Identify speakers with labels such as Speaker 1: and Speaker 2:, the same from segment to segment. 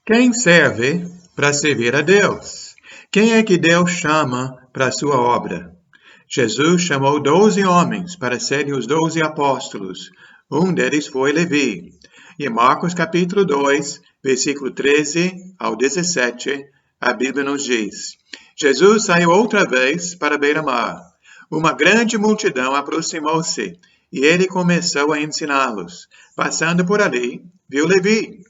Speaker 1: Quem serve para servir a Deus? Quem é que Deus chama para a sua obra? Jesus chamou 12 homens para serem os 12 apóstolos. Um deles foi Levi. Em Marcos capítulo 2, versículo 13 ao 17, a Bíblia nos diz: Jesus saiu outra vez para a beira-mar. Uma grande multidão aproximou-se e ele começou a ensiná-los. Passando por ali, viu Levi,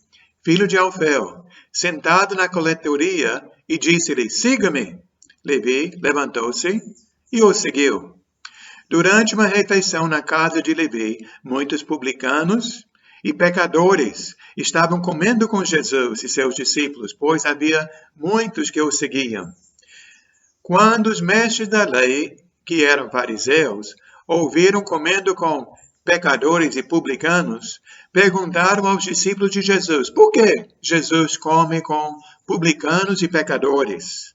Speaker 1: filho de Alfeu, sentado na coletoria e disse-lhe: siga-me. Levi levantou-se e o seguiu. Durante uma refeição na casa de Levi, muitos publicanos e pecadores estavam comendo com Jesus e seus discípulos, pois havia muitos que o seguiam. Quando os mestres da lei, que eram fariseus, ouviram comendo com pecadores e publicanos, perguntaram aos discípulos de Jesus: por que Jesus come com publicanos e pecadores?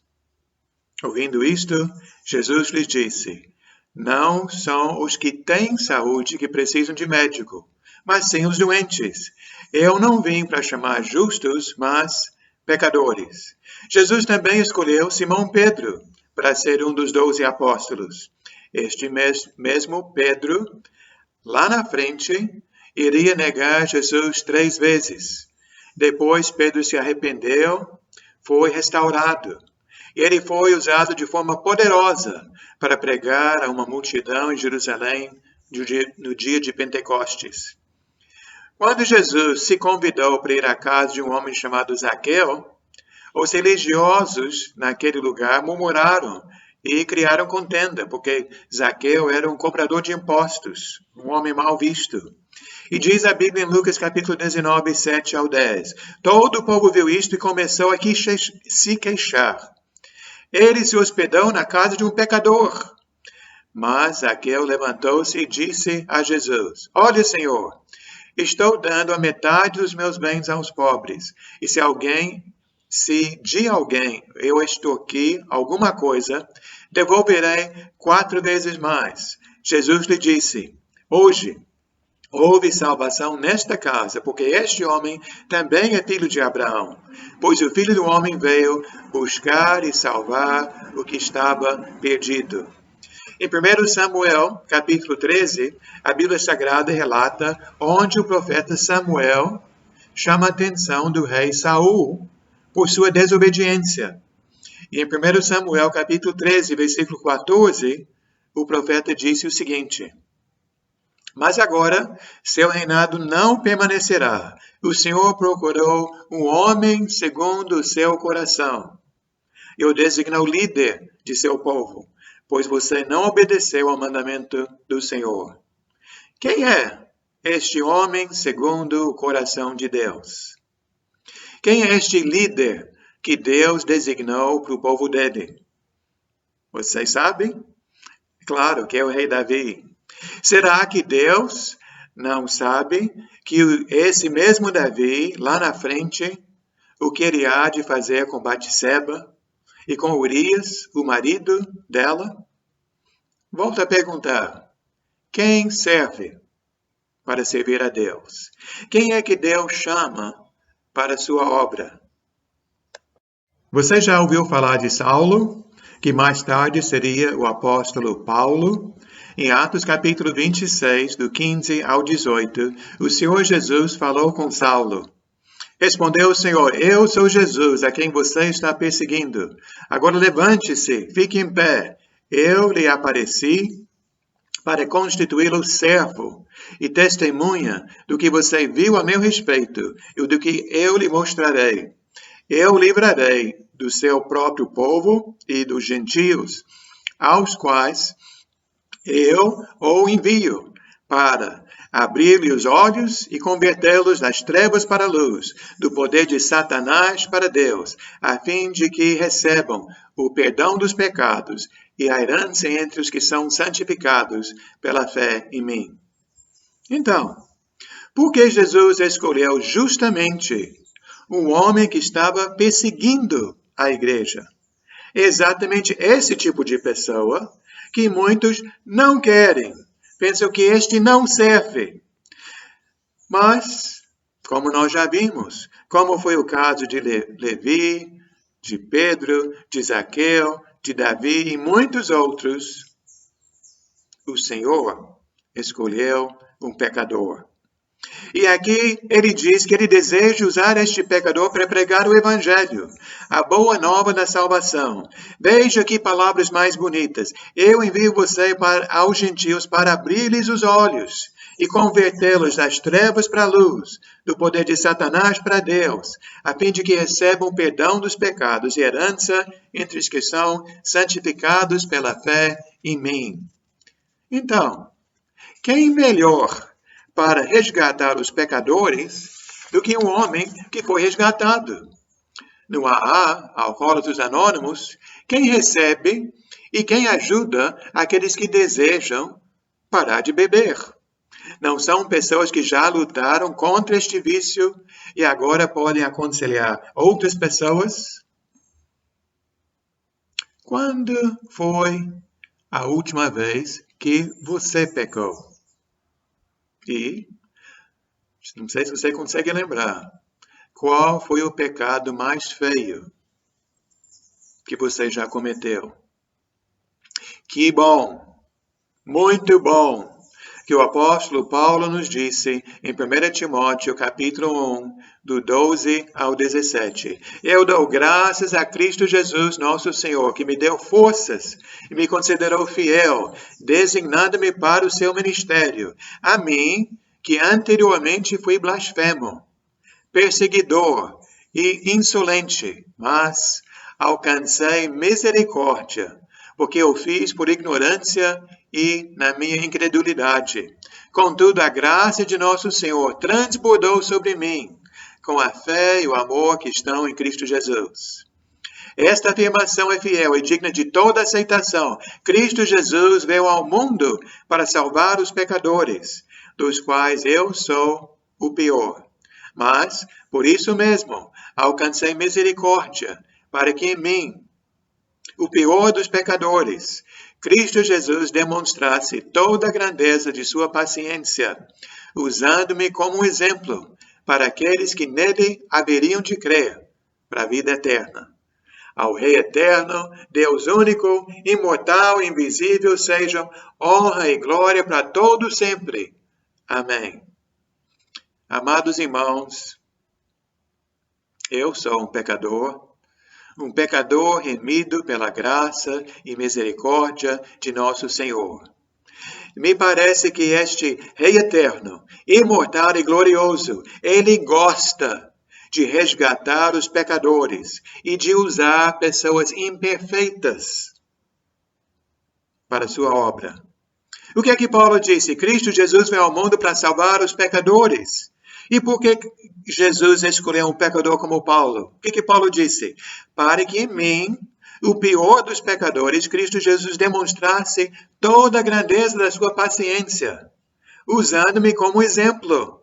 Speaker 1: Ouvindo isto, Jesus lhes disse: não são os que têm saúde que precisam de médico, mas sim os doentes. Eu não vim para chamar justos, mas pecadores. Jesus também escolheu Simão Pedro para ser um dos 12 apóstolos. Este mesmo Pedro, lá na frente, iria negar Jesus 3 vezes. Depois Pedro se arrependeu, foi restaurado. Ele foi usado de forma poderosa para pregar a uma multidão em Jerusalém no dia de Pentecostes. Quando Jesus se convidou para ir à casa de um homem chamado Zaqueu, os religiosos naquele lugar murmuraram e criaram contenda, porque Zaqueu era um cobrador de impostos, um homem mal visto. E diz a Bíblia em Lucas capítulo 19, 7 ao 10. Todo o povo viu isto e começou a se queixar. Ele se hospedou na casa de um pecador. Mas Zaqueu levantou-se e disse a Jesus: olha, Senhor, estou dando a metade dos meus bens aos pobres. E se de alguém eu extorquir alguma coisa, devolverei 4 vezes mais. Jesus lhe disse: hoje houve salvação nesta casa, porque este homem também é filho de Abraão. Pois o Filho do Homem veio buscar e salvar o que estava perdido. Em 1 Samuel, capítulo 13, a Bíblia Sagrada relata onde o profeta Samuel chama a atenção do rei Saul por sua desobediência. E em 1 Samuel, capítulo 13, versículo 14, o profeta disse o seguinte: mas agora seu reinado não permanecerá. O Senhor procurou um homem segundo o seu coração e o designou líder de seu povo, pois você não obedeceu ao mandamento do Senhor. Quem é este homem segundo o coração de Deus? Quem é este líder que Deus designou para o povo dele? Vocês sabem? Claro que é o rei Davi. Será que Deus não sabe que esse mesmo Davi, lá na frente, o que ele há de fazer com Batseba e com Urias, o marido dela? Volto a perguntar: quem serve para servir a Deus? Quem é que Deus chama para a sua obra? Você já ouviu falar de Saulo, que mais tarde seria o apóstolo Paulo? Em Atos capítulo 26, do 15 ao 18, o Senhor Jesus falou com Saulo. Respondeu o Senhor: eu sou Jesus, a quem você está perseguindo. Agora levante-se, fique em pé. Eu lhe apareci para constituí-lo servo e testemunha do que você viu a meu respeito e do que eu lhe mostrarei. Eu livrarei do seu próprio povo e dos gentios, aos quais eu o envio para abrir-lhe os olhos e convertê-los das trevas para a luz, do poder de Satanás para Deus, a fim de que recebam o perdão dos pecados e a herança entre os que são santificados pela fé em mim. Então, por que Jesus escolheu justamente um homem que estava perseguindo a igreja? Exatamente esse tipo de pessoa que muitos não querem, pensam que este não serve. Mas como nós já vimos, como foi o caso de Levi, de Pedro, de Zaqueu, de Davi e muitos outros, o Senhor escolheu um pecador. E aqui ele diz que ele deseja usar este pecador para pregar o Evangelho, a boa nova da salvação. Veja aqui palavras mais bonitas. Eu envio você aos gentios para abrir-lhes os olhos e convertê-los das trevas para a luz, do poder de Satanás para Deus, a fim de que recebam perdão dos pecados e herança entre os que são santificados pela fé em mim. Então, quem melhor para resgatar os pecadores do que um homem que foi resgatado? No AA, Alcoólatras Anônimos, quem recebe e quem ajuda aqueles que desejam parar de beber. Não são pessoas que já lutaram contra este vício e agora podem aconselhar outras pessoas? Quando foi a última vez que você pecou? E, não sei se você consegue lembrar, qual foi o pecado mais feio que você já cometeu? Que bom, muito bom, que o apóstolo Paulo nos disse em 1 Timóteo capítulo 1, do 12 ao 17. Eu dou graças a Cristo Jesus, nosso Senhor, que me deu forças e me considerou fiel, designando-me para o seu ministério. A mim, que anteriormente fui blasfemo, perseguidor e insolente, mas alcancei misericórdia, porque eu fiz por ignorância e na minha incredulidade. Contudo, a graça de nosso Senhor transbordou sobre mim, com a fé e o amor que estão em Cristo Jesus. Esta afirmação é fiel e digna de toda aceitação. Cristo Jesus veio ao mundo para salvar os pecadores, dos quais eu sou o pior. Mas, por isso mesmo, alcancei misericórdia, para que em mim, o pior dos pecadores, Cristo Jesus demonstrasse toda a grandeza de sua paciência, usando-me como exemplo para aqueles que nele haveriam de crer, para a vida eterna. Ao Rei eterno, Deus único, imortal e invisível, sejam honra e glória para todos sempre. Amém. Amados irmãos, eu sou um pecador remido pela graça e misericórdia de nosso Senhor. Me parece que este Rei eterno, imortal e glorioso, ele gosta de resgatar os pecadores e de usar pessoas imperfeitas para sua obra. O que é que Paulo disse? Cristo Jesus veio ao mundo para salvar os pecadores. E por que Jesus escolheu um pecador como Paulo? O que Paulo disse? Para que em mim, o pior dos pecadores, Cristo Jesus demonstrasse toda a grandeza da sua paciência, usando-me como exemplo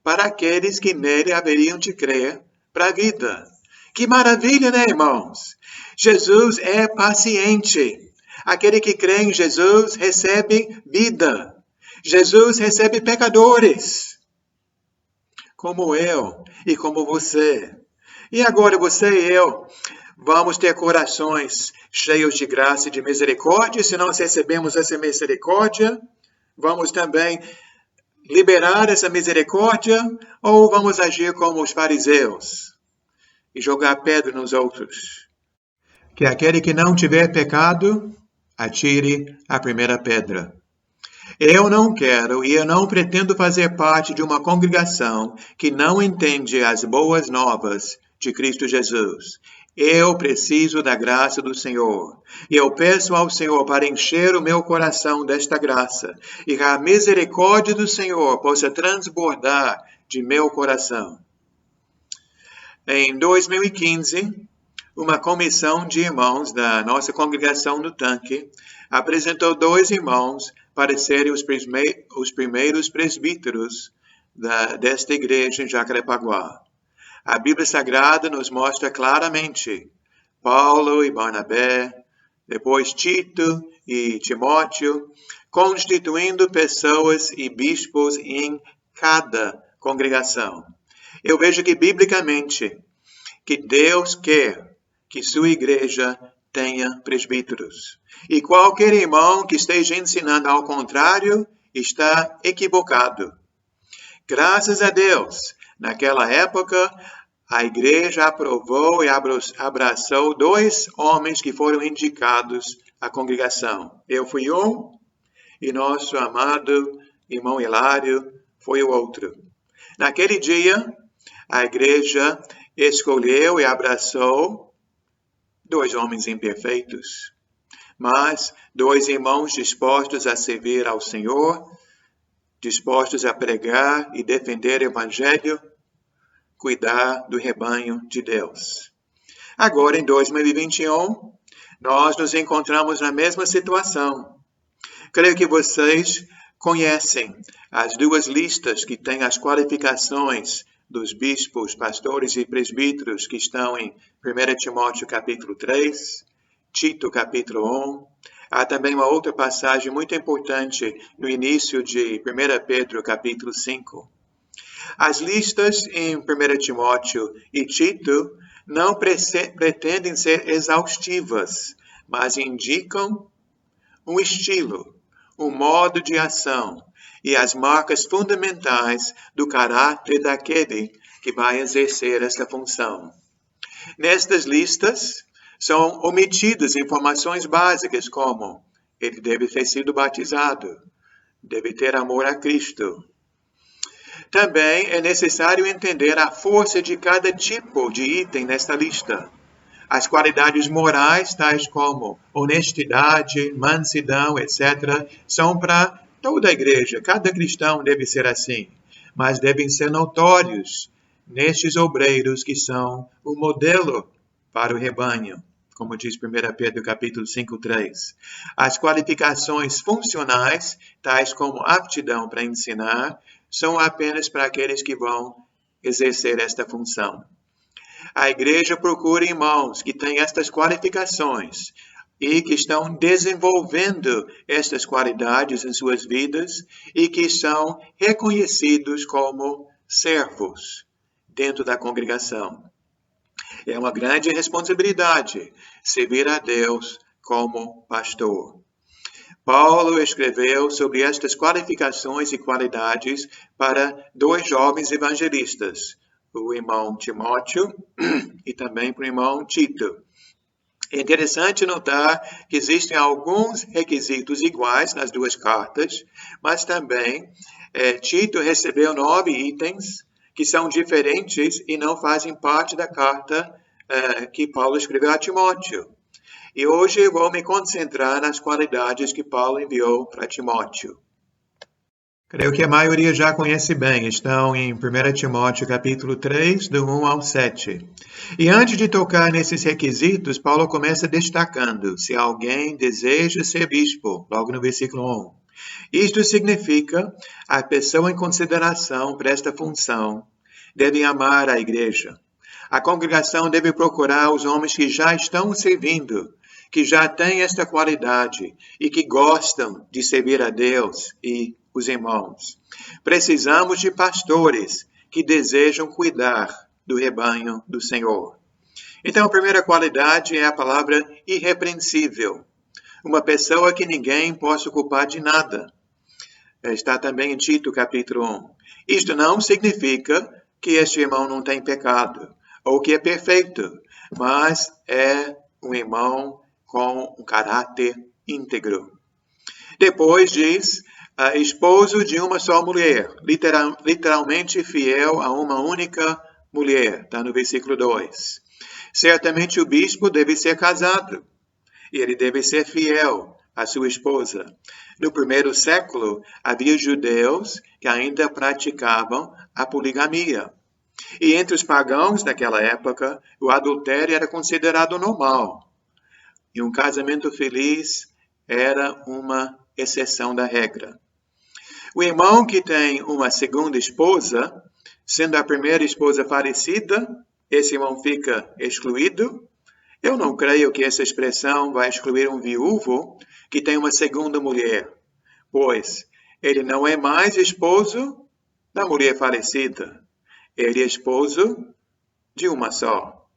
Speaker 1: para aqueles que nele haveriam de crer para a vida. Que maravilha, né, irmãos? Jesus é paciente. Aquele que crê em Jesus recebe vida. Jesus recebe pecadores, como eu e como você. E agora você e eu vamos ter corações cheios de graça e de misericórdia. Se nós recebemos essa misericórdia, vamos também liberar essa misericórdia, ou vamos agir como os fariseus e jogar pedra nos outros? Que aquele que não tiver pecado, atire a primeira pedra. Eu não quero e eu não pretendo fazer parte de uma congregação que não entende as boas novas de Cristo Jesus. Eu preciso da graça do Senhor. E eu peço ao Senhor para encher o meu coração desta graça e que a misericórdia do Senhor possa transbordar de meu coração. Em 2015, uma comissão de irmãos da nossa congregação no Tanque apresentou 2 irmãos para serem os primeiros presbíteros desta igreja em Jacarepaguá. A Bíblia Sagrada nos mostra claramente Paulo e Barnabé, depois Tito e Timóteo, constituindo pessoas e bispos em cada congregação. Eu vejo que, biblicamente, que Deus quer que sua igreja tenha presbíteros. E qualquer irmão que esteja ensinando ao contrário está equivocado. Graças a Deus, naquela época, a igreja aprovou e abraçou 2 homens que foram indicados à congregação. Eu fui um e nosso amado irmão Hilário foi o outro. Naquele dia, a igreja escolheu e abraçou 2 homens imperfeitos, mas 2 irmãos dispostos a servir ao Senhor, dispostos a pregar e defender o Evangelho, cuidar do rebanho de Deus. Agora, em 2021, nós nos encontramos na mesma situação. Creio que vocês conhecem as 2 listas que têm as qualificações dos bispos, pastores e presbíteros que estão em 1 Timóteo capítulo 3, Tito capítulo 1. Há também uma outra passagem muito importante no início de 1 Pedro capítulo 5. As listas em 1 Timóteo e Tito não pretendem ser exaustivas, mas indicam um estilo, um modo de ação e as marcas fundamentais do caráter daquele que vai exercer essa função. Nestas listas são omitidas informações básicas como ele deve ter sido batizado, deve ter amor a Cristo. Também é necessário entender a força de cada tipo de item nesta lista. As qualidades morais, tais como honestidade, mansidão, etc., são para toda a igreja. Cada cristão deve ser assim, mas devem ser notórios nestes obreiros que são o modelo para o rebanho, como diz 1 Pedro capítulo 5:3. As qualificações funcionais, tais como aptidão para ensinar, são apenas para aqueles que vão exercer esta função. A igreja procura irmãos que têm estas qualificações e que estão desenvolvendo estas qualidades em suas vidas e que são reconhecidos como servos dentro da congregação. É uma grande responsabilidade servir a Deus como pastor. Paulo escreveu sobre estas qualificações e qualidades para 2 jovens evangelistas, o irmão Timóteo e também para o irmão Tito. É interessante notar que existem alguns requisitos iguais nas 2 cartas, mas também Tito recebeu 9 itens que são diferentes e não fazem parte da carta que Paulo escreveu a Timóteo. E hoje eu vou me concentrar nas qualidades que Paulo enviou para Timóteo. Creio que a maioria já conhece bem, estão em 1 Timóteo capítulo 3, do 1 ao 7. E antes de tocar nesses requisitos, Paulo começa destacando se alguém deseja ser bispo, logo no versículo 1. Isto significa a pessoa em consideração para esta função deve amar a igreja. A congregação deve procurar os homens que já estão servindo, que já têm esta qualidade e que gostam de servir a Deus e os irmãos. Precisamos de pastores que desejam cuidar do rebanho do Senhor. Então, a primeira qualidade é a palavra irrepreensível. Uma pessoa que ninguém possa culpar de nada. Está também em Tito, capítulo 1. Isto não significa que este irmão não tem pecado, ou que é perfeito, mas é um irmão com um caráter íntegro. Depois diz, esposo de uma só mulher, literalmente fiel a uma única mulher, está no versículo 2. Certamente o bispo deve ser casado, e ele deve ser fiel à sua esposa. No primeiro século, havia judeus que ainda praticavam a poligamia. E entre os pagãos daquela época, o adultério era considerado normal. E um casamento feliz era uma exceção da regra. O irmão que tem uma segunda esposa, sendo a primeira esposa falecida, esse irmão fica excluído. Eu não creio que essa expressão vai excluir um viúvo que tem uma segunda mulher, pois ele não é mais esposo da mulher falecida. Ele é esposo de uma só.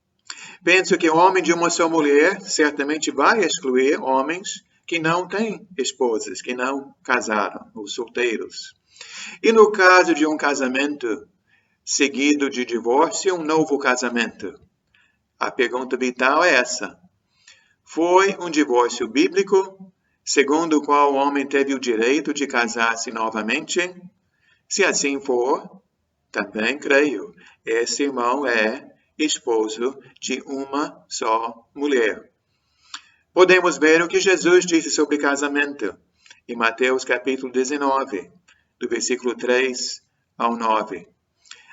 Speaker 1: Penso que o homem de uma só mulher certamente vai excluir homens que não têm esposas, que não casaram, os solteiros. E no caso de um casamento seguido de divórcio, um novo casamento, a pergunta vital é essa: foi um divórcio bíblico, segundo o qual o homem teve o direito de casar-se novamente? Se assim for, também creio, esse irmão é esposo de uma só mulher. Podemos ver o que Jesus disse sobre casamento em Mateus capítulo 19, do versículo 3 ao 9.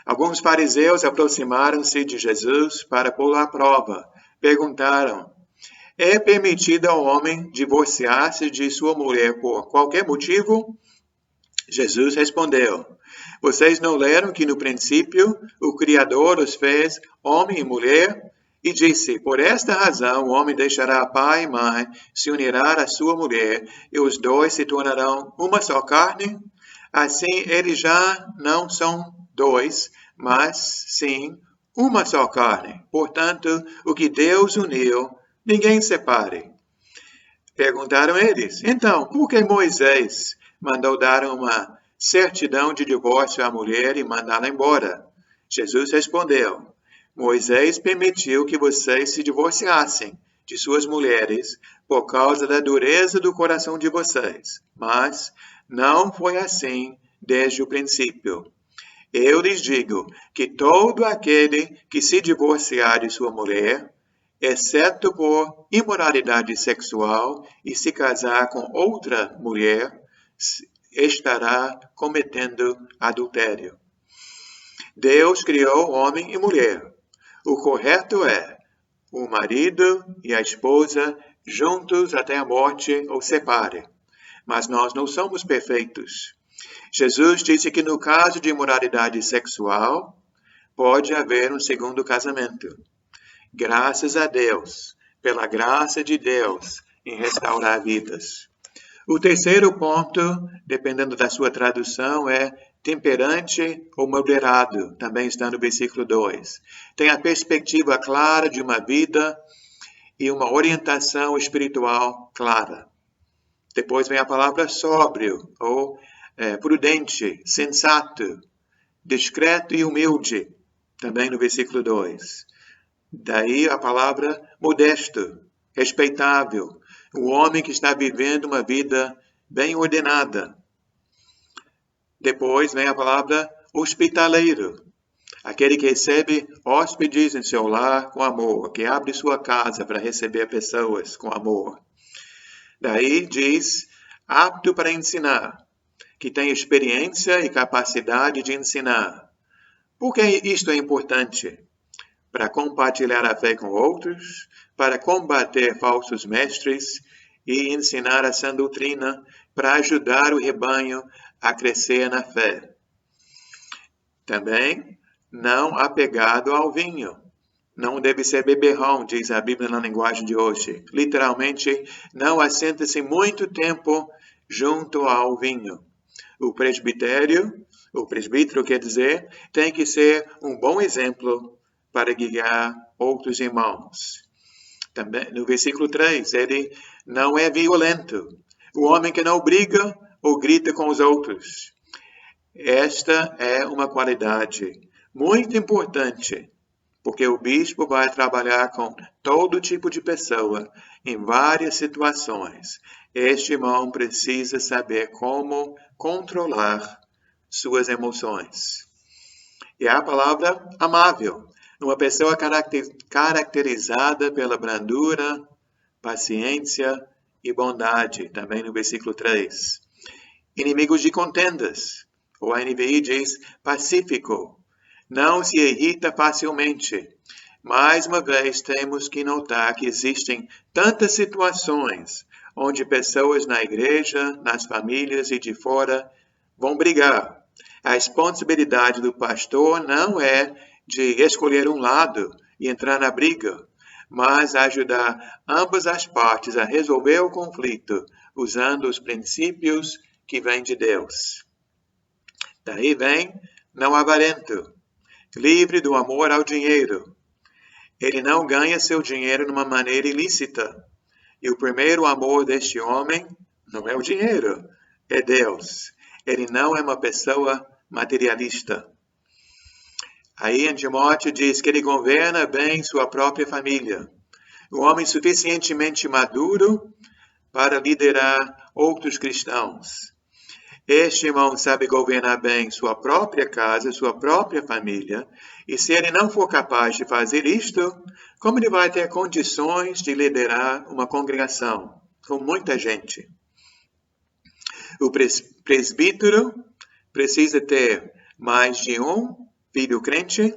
Speaker 1: Alguns fariseus aproximaram-se de Jesus para pô-lo à prova. Perguntaram: é permitido ao homem divorciar-se de sua mulher por qualquer motivo? Jesus respondeu: vocês não leram que no princípio o Criador os fez homem e mulher? E disse: por esta razão o homem deixará pai e mãe, se unirá à sua mulher, e os dois se tornarão uma só carne? Assim eles já não são dois, mas sim uma só carne. Portanto, o que Deus uniu, ninguém separe. Perguntaram eles: então, por que Moisés mandou dar uma certidão de divórcio à mulher e mandá-la embora? Jesus respondeu: Moisés permitiu que vocês se divorciassem de suas mulheres por causa da dureza do coração de vocês, mas não foi assim desde o princípio. Eu lhes digo que todo aquele que se divorciar de sua mulher, exceto por imoralidade sexual, e se casar com outra mulher, estará cometendo adultério. Deus criou homem e mulher. O correto é o marido e a esposa juntos até a morte os separe. Mas nós não somos perfeitos. Jesus disse que no caso de imoralidade sexual, pode haver um segundo casamento. Graças a Deus, pela graça de Deus em restaurar vidas. O terceiro ponto, dependendo da sua tradução, é temperante ou moderado. Também está no versículo 2. Tem a perspectiva clara de uma vida e uma orientação espiritual clara. Depois vem a palavra sóbrio ou prudente, sensato, discreto e humilde. Também no versículo 2. Daí a palavra modesto, respeitável, o homem que está vivendo uma vida bem ordenada. Depois vem a palavra hospitaleiro, aquele que recebe hóspedes em seu lar com amor, que abre sua casa para receber pessoas com amor. Daí diz apto para ensinar, que tem experiência e capacidade de ensinar. Por que isto é importante? Para compartilhar a fé com outros, para combater falsos mestres e ensinar a sã doutrina, para ajudar o rebanho a crescer na fé. Também não apegado ao vinho. Não deve ser beberrão, diz a Bíblia na linguagem de hoje. Literalmente, não assenta-se muito tempo junto ao vinho. O presbítero quer dizer, tem que ser um bom exemplo para guiar outros irmãos. Também no versículo 3, ele não é violento. O homem que não briga ou grita com os outros. Esta é uma qualidade muito importante, porque o bispo vai trabalhar com todo tipo de pessoa em várias situações. Este irmão precisa saber como controlar suas emoções. E a palavra amável. Uma pessoa caracterizada pela brandura, paciência e bondade, também no versículo 3. Inimigos de contendas, ou a NVI diz pacífico, não se irrita facilmente. Mais uma vez, temos que notar que existem tantas situações onde pessoas na igreja, nas famílias e de fora vão brigar. A responsabilidade do pastor não é de escolher um lado e entrar na briga, mas ajudar ambas as partes a resolver o conflito usando os princípios que vêm de Deus. Daí vem não avarento. livre do amor ao dinheiro. Ele não ganha seu dinheiro de uma maneira ilícita. E o primeiro amor deste homem não é o dinheiro, é Deus. Ele não é uma pessoa materialista. Aí em Timóteo diz que ele governa bem sua própria família. Um homem suficientemente maduro para liderar outros cristãos. Este irmão sabe governar bem sua própria casa, sua própria família, e se ele não for capaz de fazer isto, como ele vai ter condições de liderar uma congregação com muita gente? O presbítero precisa ter mais de um filho crente.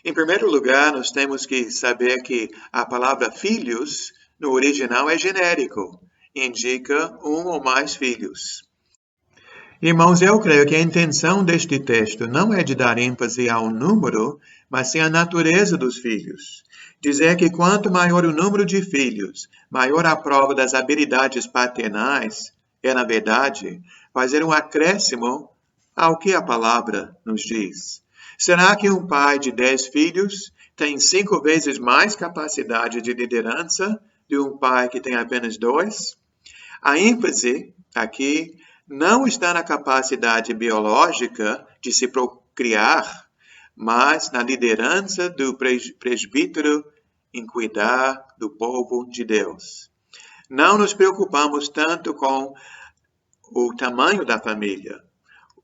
Speaker 1: Em primeiro lugar, nós temos que saber que a palavra filhos no original é genérico, indica um ou mais filhos. Irmãos, eu creio que a intenção deste texto não é de dar ênfase ao número, mas sim à natureza dos filhos. Dizer que quanto maior o número de filhos, maior a prova das habilidades paternais, é, na verdade, fazer um acréscimo ao que a palavra nos diz. Será que um pai de 10 filhos tem 5 vezes mais capacidade de liderança de um pai que tem apenas 2? A ênfase aqui não está na capacidade biológica de se procriar, mas na liderança do presbítero em cuidar do povo de Deus. Não nos preocupamos tanto com o tamanho da família,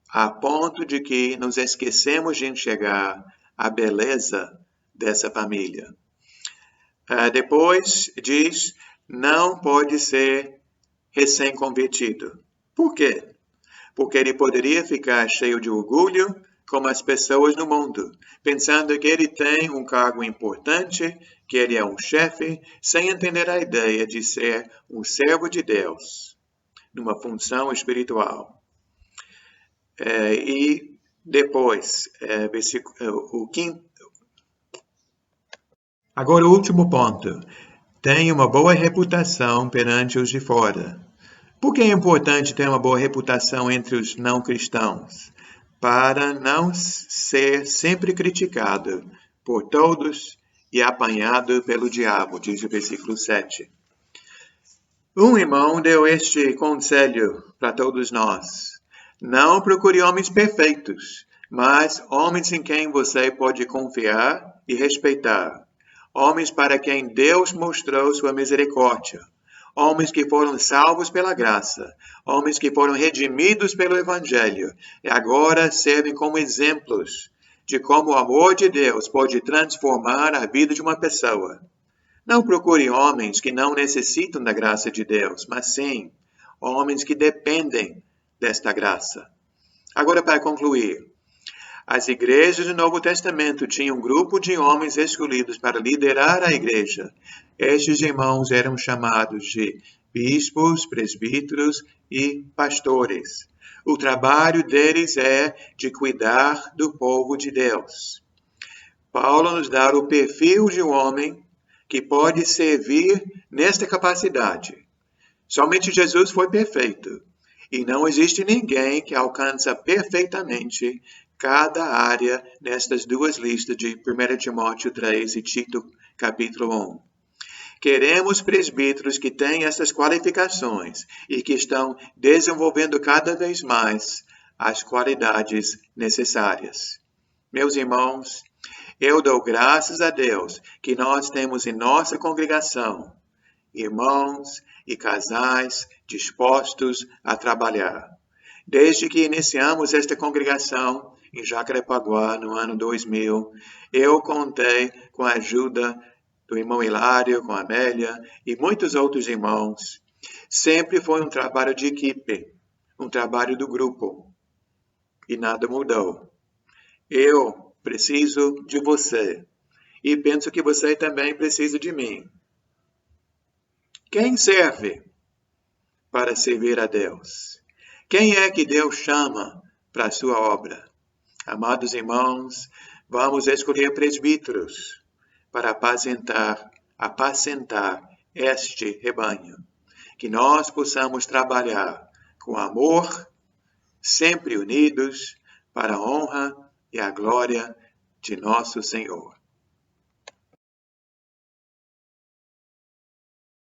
Speaker 1: a ponto de que nos esquecemos de enxergar a beleza dessa família. Depois diz, não pode ser recém-convertido. Por quê? Porque ele poderia ficar cheio de orgulho, como as pessoas no mundo, pensando que ele tem um cargo importante, que ele é um chefe, sem entender a ideia de ser um servo de Deus, numa função espiritual. E depois, o quinto. Agora, o último ponto. Tem uma boa reputação perante os de fora. Por que é importante ter uma boa reputação entre os não cristãos? Para não ser sempre criticado por todos e apanhado pelo diabo, diz o versículo 7. Um irmão deu este conselho para todos nós. Não procure homens perfeitos, mas homens em quem você pode confiar e respeitar. Homens para quem Deus mostrou sua misericórdia. Homens que foram salvos pela graça, homens que foram redimidos pelo Evangelho e agora servem como exemplos de como o amor de Deus pode transformar a vida de uma pessoa. Não procure homens que não necessitam da graça de Deus, mas sim homens que dependem desta graça. Agora, para concluir, as igrejas do Novo Testamento tinham um grupo de homens escolhidos para liderar a igreja. Estes irmãos eram chamados de bispos, presbíteros e pastores. O trabalho deles é de cuidar do povo de Deus. Paulo nos dá o perfil de um homem que pode servir nesta capacidade. Somente Jesus foi perfeito. E não existe ninguém que alcança perfeitamente cada área nestas duas listas de 1 Timóteo 3 e Tito capítulo 1. Queremos presbíteros que têm essas qualificações e que estão desenvolvendo cada vez mais as qualidades necessárias. Meus irmãos, eu dou graças a Deus que nós temos em nossa congregação irmãos e casais dispostos a trabalhar. Desde que iniciamos esta congregação em Jacarepaguá, no ano 2000, eu contei com a ajuda do irmão Hilário, com a Amélia e muitos outros irmãos. Sempre foi um trabalho de equipe, um trabalho do grupo. E nada mudou. Eu preciso de você. E penso que você também precisa de mim. Quem serve para servir a Deus? Quem é que Deus chama para a sua obra? Amados irmãos, vamos escolher presbíteros para apacentar este rebanho. Que nós possamos trabalhar com amor, sempre unidos, para a honra e a glória de nosso Senhor.